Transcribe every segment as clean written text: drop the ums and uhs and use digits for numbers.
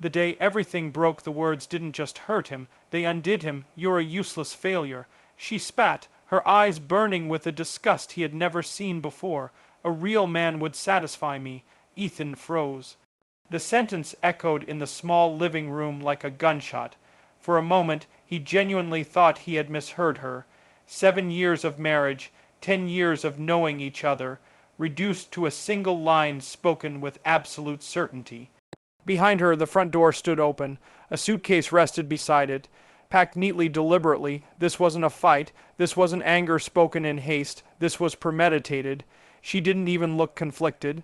The day everything broke, the words didn't just hurt him, they undid him. "You're a useless failure." She spat, her eyes burning with a disgust he had never seen before. "A real man would satisfy me." Ethan froze. The sentence echoed in the small living room like a gunshot. For a moment he genuinely thought he had misheard her. 7 years of marriage, 10 years of knowing each other, reduced to a single line spoken with absolute certainty. Behind her, the front door stood open. A suitcase rested beside it, packed neatly, deliberately. This wasn't a fight. This wasn't anger spoken in haste. This was premeditated. She didn't even look conflicted.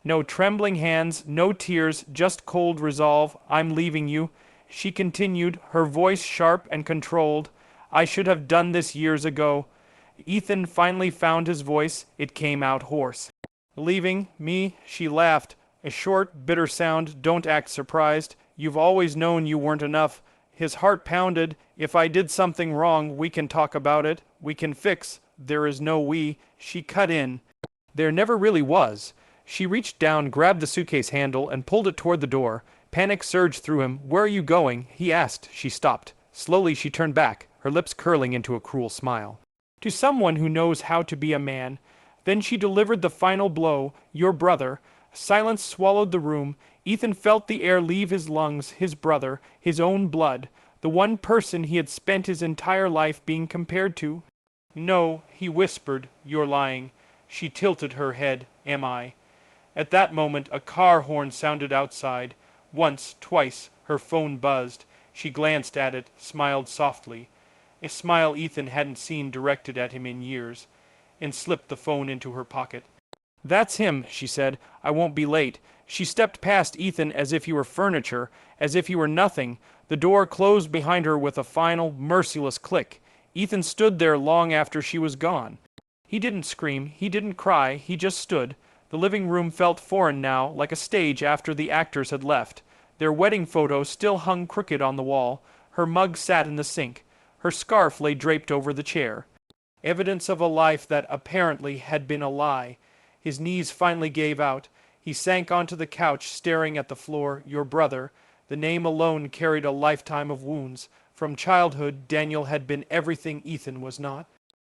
No trembling hands, no tears, just cold resolve. "I'm leaving you," she continued, her voice sharp and controlled. "I should have done this years ago." Ethan finally found his voice. It came out hoarse. "Leaving me?" She laughed. A short, bitter sound. "Don't act surprised. You've always known you weren't enough." His heart pounded. "If I did something wrong, we can talk about it. We can fix." "There is no we." She cut in. "There never really was." She reached down, grabbed the suitcase handle, and pulled it toward the door. Panic surged through him. "Where are you going?" he asked. She stopped. Slowly she turned back, her lips curling into a cruel smile. "To someone who knows how to be a man." Then she delivered the final blow. "Your brother." Silence swallowed the room. Ethan felt the air leave his lungs. His brother, his own blood, the one person he had spent his entire life being compared to. "No," he whispered, "you're lying." She tilted her head. "Am I?" At that moment a car horn sounded outside. Once, twice, her phone buzzed. She glanced at it, smiled softly. A smile Ethan hadn't seen directed at him in years, and slipped the phone into her pocket. "That's him," she said. "I won't be late." She stepped past Ethan as if he were furniture, as if he were nothing. The door closed behind her with a final, merciless click. Ethan stood there long after she was gone. He didn't scream, he didn't cry, he just stood. The living room felt foreign now, like a stage after the actors had left. Their wedding photo still hung crooked on the wall. Her mug sat in the sink. Her scarf lay draped over the chair. Evidence of a life that apparently had been a lie. His knees finally gave out. He sank onto the couch, staring at the floor. Your brother. The name alone carried a lifetime of wounds. From childhood, Daniel had been everything Ethan was not.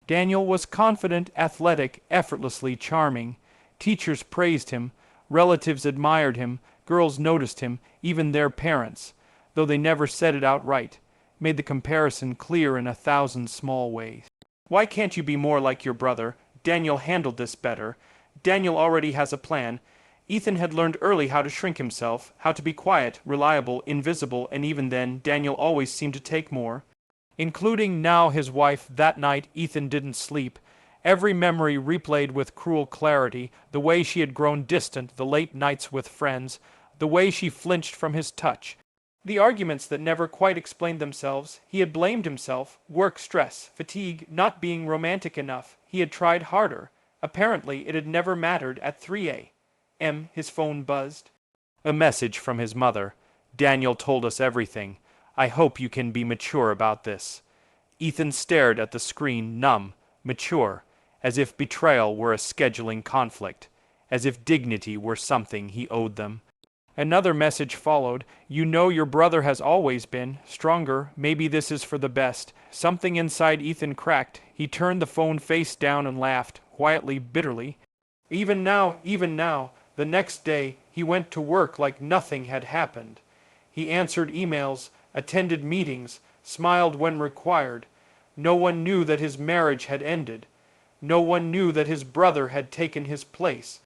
Daniel was confident, athletic, effortlessly charming. Teachers praised him. Relatives admired him. Girls noticed him, even their parents, though they never said it outright, made the comparison clear in 1,000 small ways. "Why can't you be more like your brother? Daniel handled this better. Daniel already has a plan." Ethan had learned early how to shrink himself, how to be quiet, reliable, invisible, and even then, Daniel always seemed to take more. Including now his wife, that night Ethan didn't sleep. Every memory replayed with cruel clarity, the way she had grown distant, the late nights with friends, the way she flinched from his touch. The arguments that never quite explained themselves. He had blamed himself. Work stress, fatigue, not being romantic enough. He had tried harder. Apparently it had never mattered at 3 a.m. His phone buzzed. A message from his mother. "Daniel told us everything. I hope you can be mature about this." Ethan stared at the screen, numb, mature, as if betrayal were a scheduling conflict, as if dignity were something he owed them. Another message followed. "You know your brother has always been stronger. Maybe this is for the best." Something inside Ethan cracked. He turned the phone face down and laughed, quietly, bitterly. Even now, the next day, he went to work like nothing had happened. He answered emails, attended meetings, smiled when required. No one knew that his marriage had ended. No one knew that his brother had taken his place.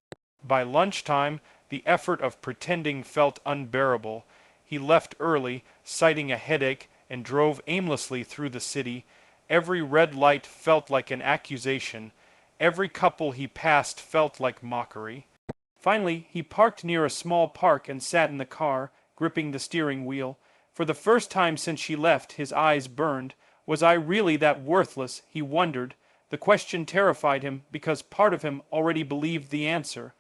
By lunchtime, the effort of pretending felt unbearable. He left early, citing a headache, and drove aimlessly through the city. Every red light felt like an accusation. Every couple he passed felt like mockery. Finally, he parked near a small park and sat in the car, gripping the steering wheel. For the first time since she left, his eyes burned. Was I really that worthless? He wondered. The question terrified him because part of him already believed the answer.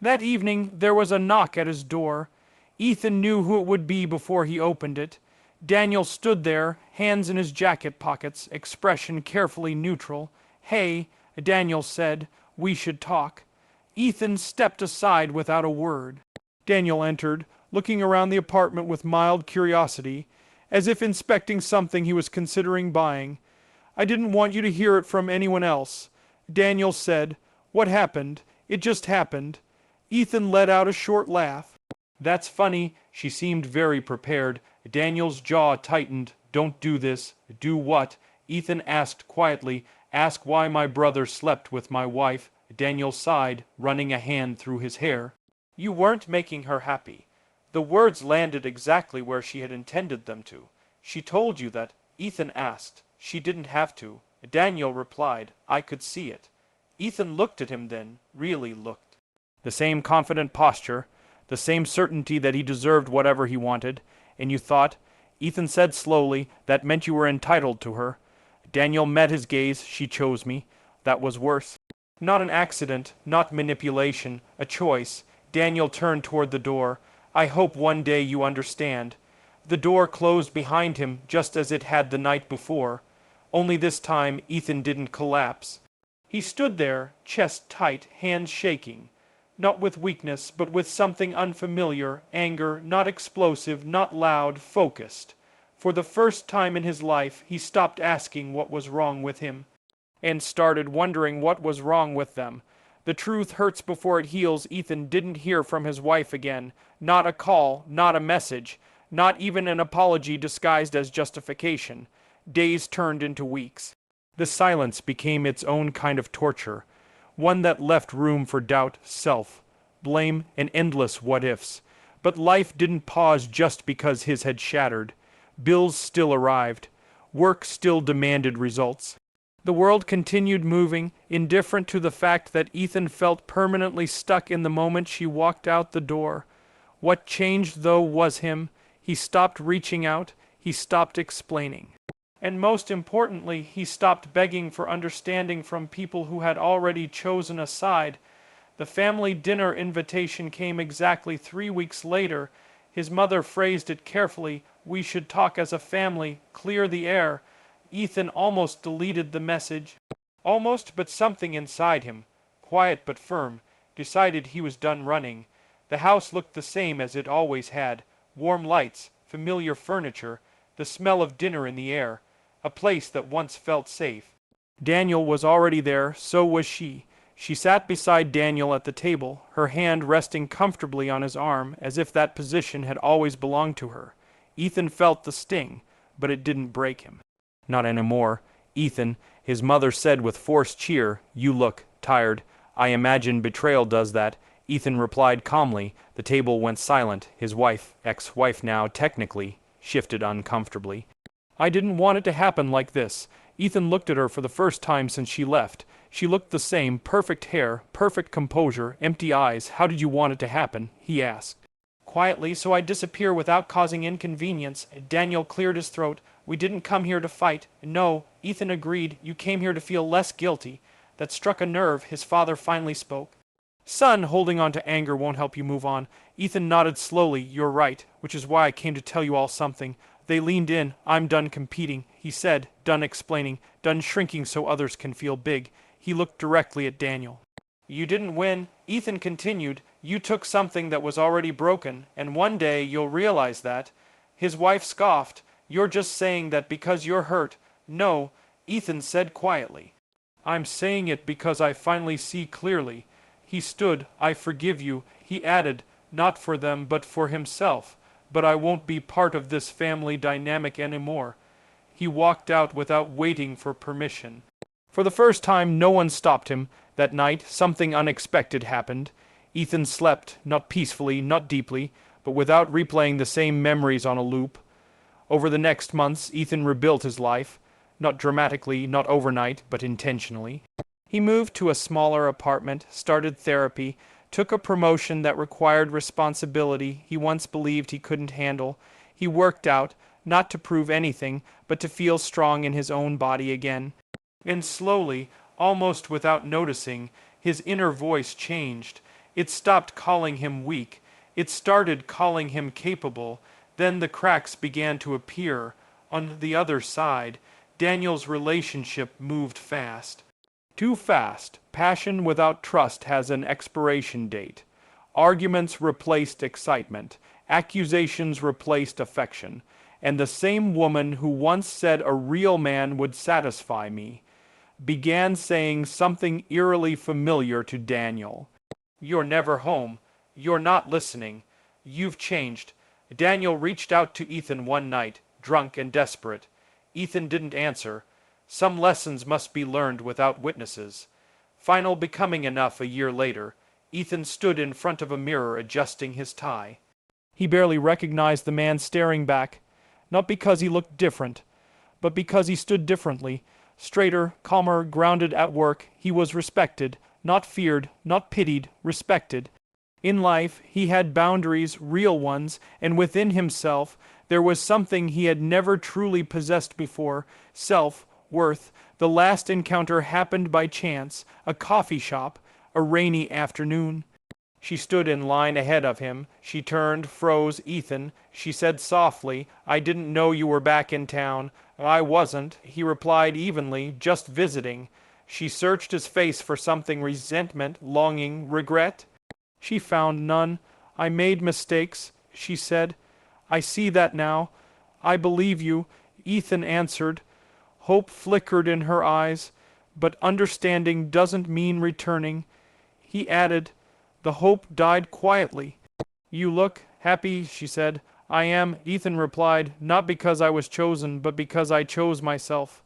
That evening there was a knock at his door. Ethan knew who it would be before he opened it. Daniel stood there, hands in his jacket pockets, expression carefully neutral. "Hey," Daniel said, "we should talk." Ethan stepped aside without a word. Daniel entered, looking around the apartment with mild curiosity, as if inspecting something he was considering buying. I didn't want you to hear it from anyone else. Daniel said, "What happened? It just happened." Ethan let out a short laugh. "That's funny." She seemed very prepared. Daniel's jaw tightened. "Don't do this." "Do what?" Ethan asked quietly. "Ask why my brother slept with my wife." Daniel sighed, running a hand through his hair. "You weren't making her happy." The words landed exactly where she had intended them to. "She told you that?" Ethan asked. "She didn't have to." Daniel replied, "I could see it." Ethan looked at him then, really looked. The same confident posture, the same certainty that he deserved whatever he wanted. "And you thought," Ethan said slowly, "that meant you were entitled to her." Daniel met his gaze. "She chose me. That was worse." Not an accident, not manipulation, a choice. Daniel turned toward the door. "I hope one day you understand." The door closed behind him just as it had the night before. Only this time Ethan didn't collapse. He stood there, chest tight, hands shaking. Not with weakness, but with something unfamiliar, anger, not explosive, not loud, focused. For the first time in his life, he stopped asking what was wrong with him, and started wondering what was wrong with them. The truth hurts before it heals. Ethan didn't hear from his wife again. Not a call, not a message, not even an apology disguised as justification. Days turned into weeks. The silence became its own kind of torture, one that left room for doubt, self, blame, and endless what-ifs. But life didn't pause just because his had shattered. Bills still arrived. Work still demanded results. The world continued moving, indifferent to the fact that Ethan felt permanently stuck in the moment she walked out the door. What changed, though, was him. He stopped reaching out. He stopped explaining. And most importantly, he stopped begging for understanding from people who had already chosen a side. The family dinner invitation came exactly 3 weeks later. His mother phrased it carefully. "We should talk as a family, clear the air." Ethan almost deleted the message. Almost, but something inside him, quiet but firm, decided he was done running. The house looked the same as it always had. Warm lights, familiar furniture, the smell of dinner in the air. A place that once felt safe. Daniel was already there, so was she. She sat beside Daniel at the table, her hand resting comfortably on his arm, as if that position had always belonged to her. Ethan felt the sting, but it didn't break him. "Not anymore. Ethan," his mother said with forced cheer, "you look tired. I imagine betrayal does that." Ethan replied calmly. The table went silent. His wife, ex-wife now, technically, shifted uncomfortably. "I didn't want it to happen like this." Ethan looked at her for the first time since she left. She looked the same, perfect hair, perfect composure, empty eyes. "How did you want it to happen?" he asked. "Quietly, so I'd disappear without causing inconvenience." Daniel cleared his throat. "We didn't come here to fight." "No," Ethan agreed. "You came here to feel less guilty." That struck a nerve. His father finally spoke. "Son, holding on to anger won't help you move on." Ethan nodded slowly. "You're right, which is why I came to tell you all something." They leaned in. "I'm done competing," he said, done explaining, done shrinking so others can feel big. He looked directly at Daniel. "You didn't win," Ethan continued. "You took something that was already broken, and one day you'll realize that." His wife scoffed. "You're just saying that because you're hurt." "No," Ethan said quietly. "I'm saying it because I finally see clearly." He stood. "I forgive you," he added, not for them but for himself. "But I won't be part of this family dynamic anymore." He walked out without waiting for permission. For the first time, no one stopped him. That night, something unexpected happened. Ethan slept, not peacefully, not deeply, but without replaying the same memories on a loop. Over the next months, Ethan rebuilt his life, not dramatically, not overnight, but intentionally. He moved to a smaller apartment, started therapy, took a promotion that required responsibility he once believed he couldn't handle. He worked out, not to prove anything, but to feel strong in his own body again. And slowly, almost without noticing, his inner voice changed. It stopped calling him weak. It started calling him capable. Then the cracks began to appear. On the other side, Daniel's relationship moved fast. Too fast. Passion without trust has an expiration date. Arguments replaced excitement. Accusations replaced affection, and the same woman who once said a real man would satisfy me began saying something eerily familiar to Daniel. "You're never home. You're not listening. You've changed." Daniel reached out to Ethan one night, drunk and desperate. Ethan didn't answer. Some lessons must be learned without witnesses. Final becoming enough a year later, Ethan stood in front of a mirror adjusting his tie. He barely recognized the man staring back, not because he looked different, but because he stood differently. Straighter, calmer, grounded at work, he was respected, not feared, not pitied, respected. In life, he had boundaries, real ones, and within himself there was something he had never truly possessed before: self-worth. The last encounter happened by chance, a coffee shop, a rainy afternoon. She stood in line ahead of him. She turned, froze. "Ethan," she said softly, "I didn't know you were back in town." "I wasn't," he replied evenly, "just visiting." She searched his face for something: resentment, longing, regret. She found none. "I made mistakes," she said. "I see that now. I believe you," Ethan answered. Hope flickered in her eyes. "But understanding doesn't mean returning," he added. The hope died quietly. "You look happy," she said. "I am," Ethan replied, "not because I was chosen, but because I chose myself."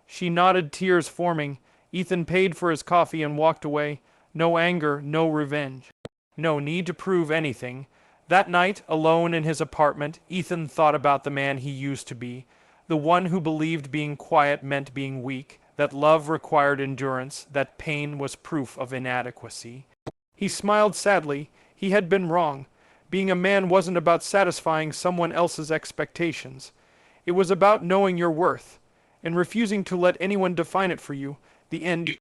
She nodded, tears forming. Ethan paid for his coffee and walked away. No anger, no revenge. No need to prove anything. That night, alone in his apartment, Ethan thought about the man he used to be. The one who believed being quiet meant being weak, that love required endurance, that pain was proof of inadequacy. He smiled sadly. He had been wrong. Being a man wasn't about satisfying someone else's expectations. It was about knowing your worth, and refusing to let anyone define it for you. The end